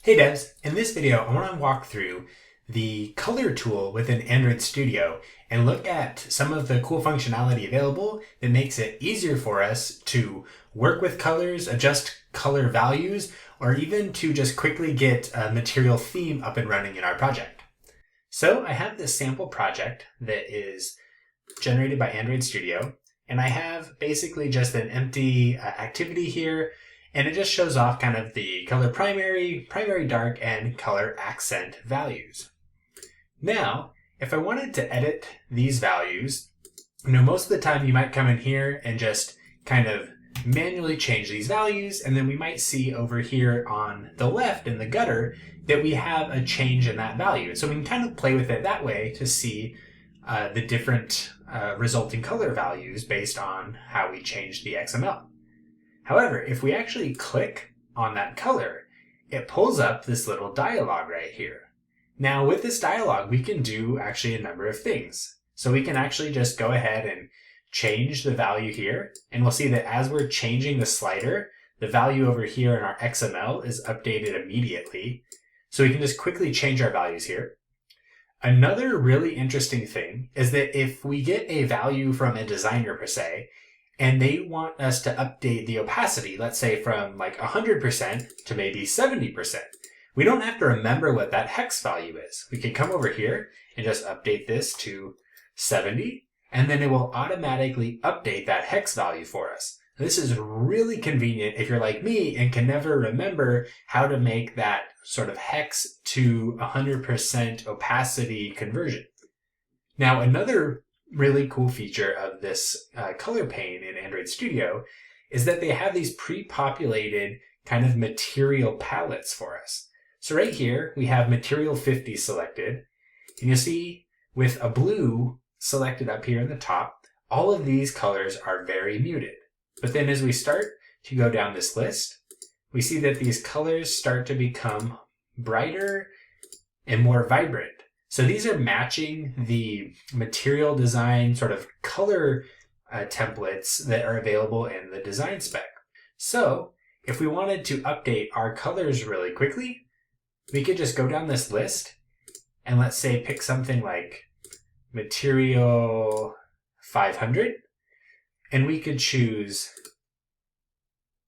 Hey devs, in this video I want to walk through the color tool within Android Studio and look at some of the cool functionality available that makes it easier for us to work with colors, adjust color values, or even to just quickly get a material theme up and running in our project. So I have this sample project that is generated by Android Studio, and I have basically just an empty activity here. And it just shows off kind of the color primary, primary dark, and color accent values. Now, if I wanted to edit these values, most of the time you might come in here and just kind of manually change these values, and then we might see over here on the left in the gutter that we have a change in that value. So we can kind of play with it that way to see the different resulting color values based on how we change the XML. However, if we actually click on that color, it pulls up this little dialog right here. Now with this dialog, we can do actually a number of things. So we can actually just go ahead and change the value here. And we'll see that as we're changing the slider, the value over here in our XML is updated immediately. So we can just quickly change our values here. Another really interesting thing is that if we get a value from a designer per se, and they want us to update the opacity, let's say from like 100% to maybe 70%. We don't have to remember what that hex value is. We can come over here and just update this to 70, and then it will automatically update that hex value for us. This is really convenient if you're like me and can never remember how to make that sort of hex to 100% opacity conversion. Now, another really cool feature of this color pane in Android Studio is that they have these pre-populated kind of material palettes for us. So right here, we have material 50 selected, and you'll see with a blue selected up here in the top, all of these colors are very muted. But then as we start to go down this list, we see that these colors start to become brighter and more vibrant. So these are matching the material design sort of color templates that are available in the design spec. So if we wanted to update our colors really quickly, we could just go down this list and let's say pick something like material 500, and we could choose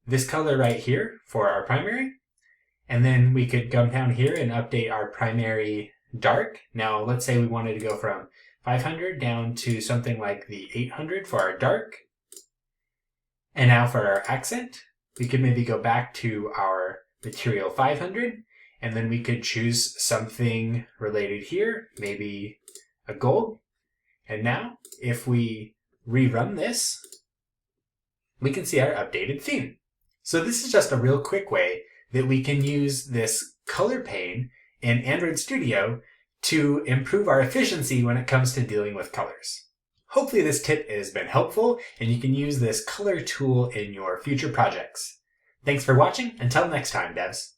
this color right here for our primary, and then we could come down here and update our primary dark. Now let's say we wanted to go from 500 down to something like the 800 for our dark. And now for our accent, we could maybe go back to our material 500, and then we could choose something related here, maybe a gold. And now if we rerun this, we can see our updated theme. So this is just a real quick way that we can use this color pane in Android Studio to improve our efficiency when it comes to dealing with colors. Hopefully this tip has been helpful and you can use this color tool in your future projects. Thanks for watching. Until next time, devs.